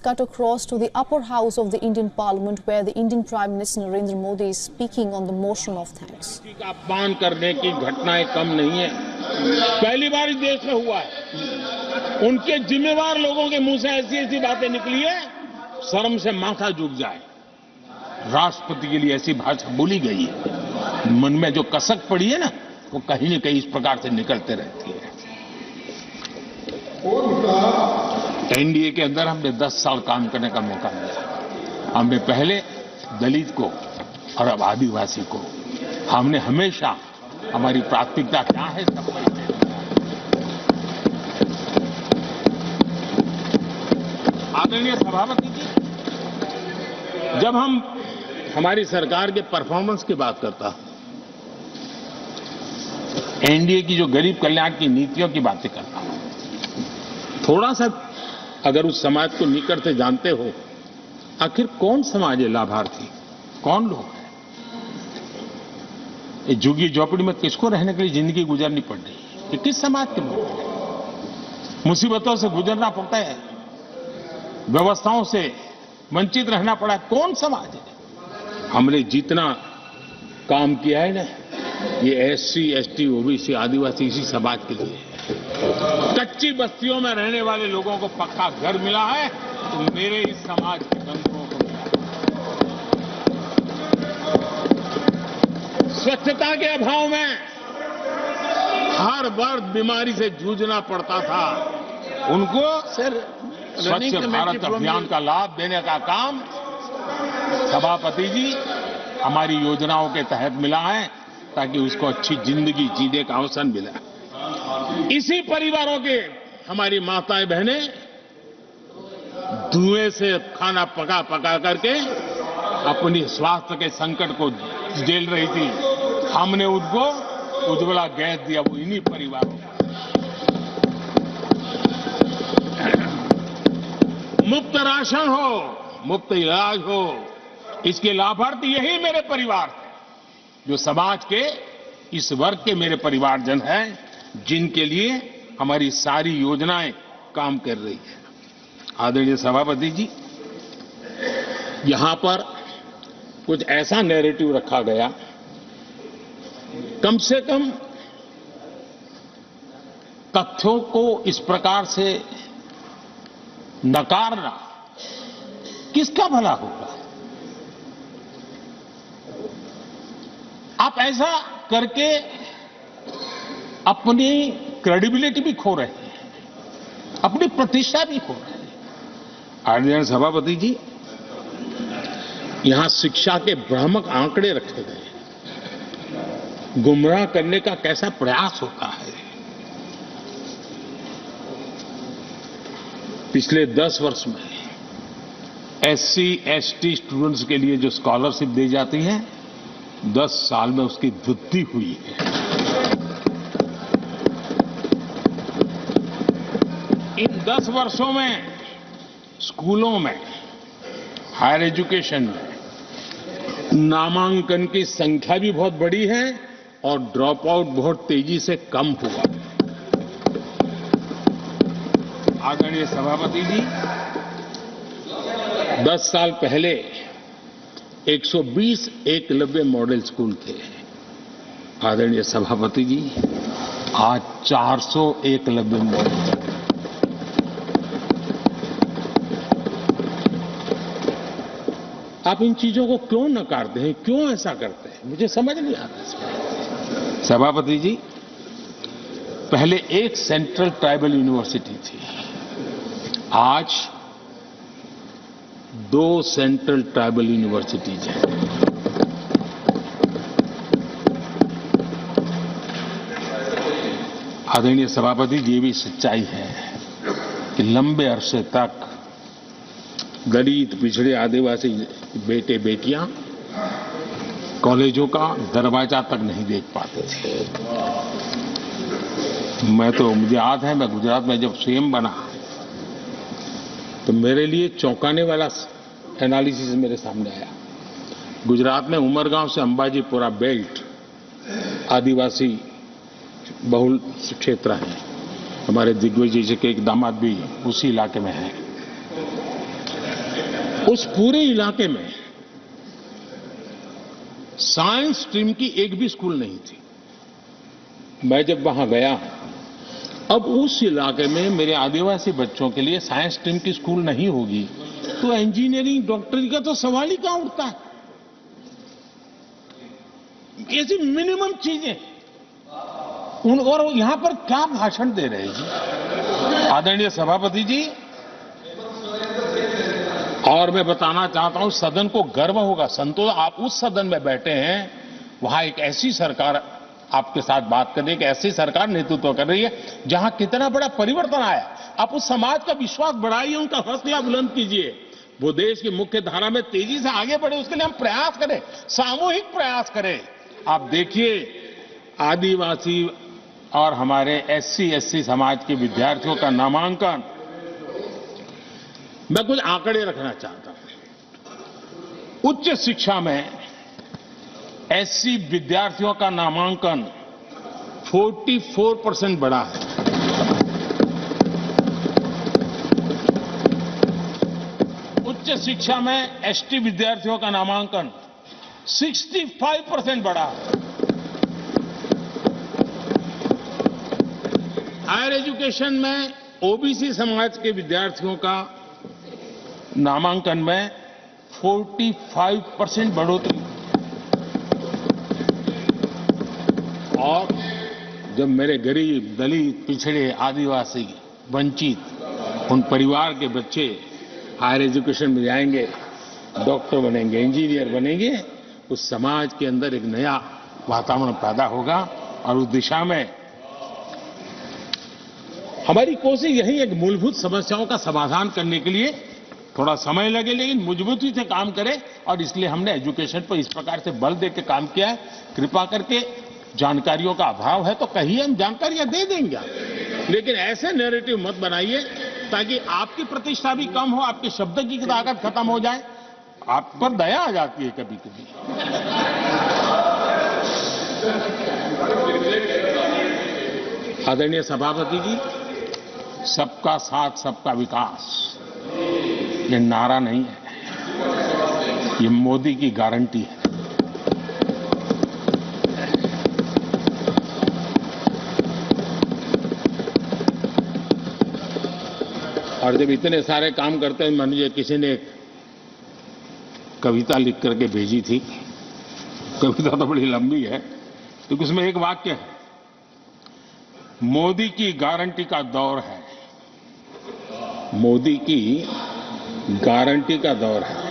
cut across to the upper house of the Indian Parliament, where the Indian Prime Minister Narendra Modi is speaking on the motion of thanks. का अपमान करने की घटनाएं कम नहीं है, पहली बार इस देश में हुआ है। उनके जिम्मेवार लोगों के मुंह से ऐसी बातें निकली है, शर्म से माथा झुक जाए। राष्ट्रपति के लिए ऐसी भाषा बोली गई है, मन में जो कसक पड़ी है ना, वो कहीं न कहीं इस प्रकार से निकलते रहती है। एनडीए के अंदर हमने 10 साल काम करने का मौका मिला। हमने पहले दलित को और अब आदिवासी को, हमने हमेशा हमारी प्राथमिकता क्या है सब आदरणीय सभापति जी, जब हम हमारी सरकार के परफॉर्मेंस की बात करता हूं, एनडीए की जो गरीब कल्याण की नीतियों की बातें करता हूं, थोड़ा सा अगर उस समाज को निकट से जानते हो, आखिर कौन समाज है लाभार्थी, कौन लोग हैं? ये झुग्गी झोपड़ी में किसको रहने के लिए जिंदगी गुजारनी पड़ रही है? ये किस समाज के लोग हैं? मुसीबतों से गुजरना पड़ता है, व्यवस्थाओं से वंचित रहना पड़ा है, कौन समाज है? हमने जितना काम किया है ना, ये एससी, एसटी, ओबीसी, आदिवासी इसी समाज के लिए है। कच्ची बस्तियों में रहने वाले लोगों को पक्का घर मिला है, तो मेरे इस समाज के बंधुओं को मिला है। स्वच्छता के अभाव में हर वर्ष बीमारी से जूझना पड़ता था, उनको स्वच्छ भारत अभियान का लाभ देने का काम सभापति जी हमारी योजनाओं के तहत मिला है, ताकि उसको अच्छी जिंदगी जीने का अवसर मिला। इसी परिवारों के हमारी माताएं बहनें धुएं से खाना पका पका करके अपनी स्वास्थ्य के संकट को झेल रही थी, हमने उनको उज्ज्वला गैस दिया, वो इन्हीं परिवारों को। मुफ्त राशन हो, मुफ्त इलाज हो, इसके लाभार्थी यही मेरे परिवार हैं, जो समाज के इस वर्ग के मेरे परिवारजन हैं, जिनके लिए हमारी सारी योजनाएं काम कर रही है। आदरणीय सभापति जी, यहां पर कुछ ऐसा नैरेटिव रखा गया, कम से कम तथ्यों को इस प्रकार से नकारना किसका भला होगा? आप ऐसा करके अपनी क्रेडिबिलिटी भी खो रहे हैं, अपनी प्रतिष्ठा भी खो रहे हैं। आदरणीय सभापति जी, यहां शिक्षा के भ्रामक आंकड़े रखे गए, गुमराह करने का कैसा प्रयास होता है। पिछले 10 वर्ष में एससी, एसटी स्टूडेंट्स के लिए जो स्कॉलरशिप दी जाती है, 10 साल में उसकी वृद्धि हुई है। इन 10 वर्षों में स्कूलों में, हायर एजुकेशन में नामांकन की संख्या भी बहुत बढ़ी है और ड्रॉप आउट बहुत तेजी से कम हुआ। आदरणीय सभापति जी, 10 साल पहले 120 एकलव्य मॉडल स्कूल थे। आदरणीय सभापति जी, आज 400 एकलव्य मॉडल। आप इन चीजों को क्यों नकारते हैं, क्यों ऐसा करते हैं, मुझे समझ नहीं आता। सभापति जी, पहले एक सेंट्रल ट्राइबल यूनिवर्सिटी थी, आज 2 सेंट्रल ट्राइबल यूनिवर्सिटीज हैं। आदरणीय सभापति जी, ये भी सच्चाई है कि लंबे अरसे तक दलित, पिछड़े, आदिवासी बेटे बेटियां कॉलेजों का दरवाजा तक नहीं देख पाते थे। मुझे याद है, मैं गुजरात में जब सीएम बना तो मेरे लिए चौंकाने वाला एनालिसिस मेरे सामने आया। गुजरात में उमरगांव से अंबाजीपुरा बेल्ट आदिवासी बहुल क्षेत्र है। हमारे दिग्विजय जी के एक दामाद भी उसी इलाके में हैं। उस पूरे इलाके में साइंस स्ट्रीम की एक भी स्कूल नहीं थी। मैं जब वहां गया, अब उस इलाके में मेरे आदिवासी बच्चों के लिए साइंस स्ट्रीम की स्कूल नहीं होगी तो इंजीनियरिंग डॉक्टरी का तो सवाल ही कहां उठता है। ऐसी मिनिमम चीजें और यहां पर क्या भाषण दे रहे हैं जी आदरणीय सभापति जी। और मैं बताना चाहता हूं, सदन को गर्व होगा, संतोष, आप उस सदन में बैठे हैं, वहां एक ऐसी सरकार आपके साथ बात कर रही है, एक ऐसी सरकार नेतृत्व कर रही है जहां कितना बड़ा परिवर्तन आया। आप उस समाज का विश्वास बढ़ाइए, उनका हौसला बुलंद कीजिए, वो देश की मुख्य धारा में तेजी से आगे बढ़े, उसके लिए हम प्रयास करें, सामूहिक प्रयास करें। आप देखिए, आदिवासी और हमारे एससी समाज के विद्यार्थियों का नामांकन, मैं कुछ आंकड़े रखना चाहता हूं। उच्च शिक्षा में एससी विद्यार्थियों का नामांकन 44% बढ़ा है। उच्च शिक्षा में एसटी विद्यार्थियों का नामांकन 65% बढ़ा है। हायर एजुकेशन में ओबीसी समाज के विद्यार्थियों का नामांकन में 45% बढ़ोतरी। और जब मेरे गरीब, दलित, पिछड़े, आदिवासी, वंचित उन परिवार के बच्चे हायर एजुकेशन में जाएंगे, डॉक्टर बनेंगे, इंजीनियर बनेंगे, उस समाज के अंदर एक नया वातावरण पैदा होगा। और उस दिशा में हमारी कोशिश यही है कि मूलभूत समस्याओं का समाधान करने के लिए थोड़ा समय लगे लेकिन मजबूती से काम करें। और इसलिए हमने एजुकेशन पर इस प्रकार से बल देकर काम किया है। कृपा करके, जानकारियों का अभाव है तो कहिए, हम जानकारियां दे देंगे, लेकिन ऐसे नैरेटिव मत बनाइए ताकि आपकी प्रतिष्ठा भी कम हो, आपके शब्द की ताकत खत्म हो जाए। आप पर दया आ जाती है कभी कभी। आदरणीय सभापति जी, सबका साथ सबका विकास ये नारा नहीं है, ये मोदी की गारंटी है। और जब इतने सारे काम करते हैं, मान लीजिए किसी ने एक कविता लिख करके भेजी थी, कविता तो बड़ी लंबी है, तो उसमें एक वाक्य है, मोदी की गारंटी का दौर है, मोदी की गारंटी का दौर है।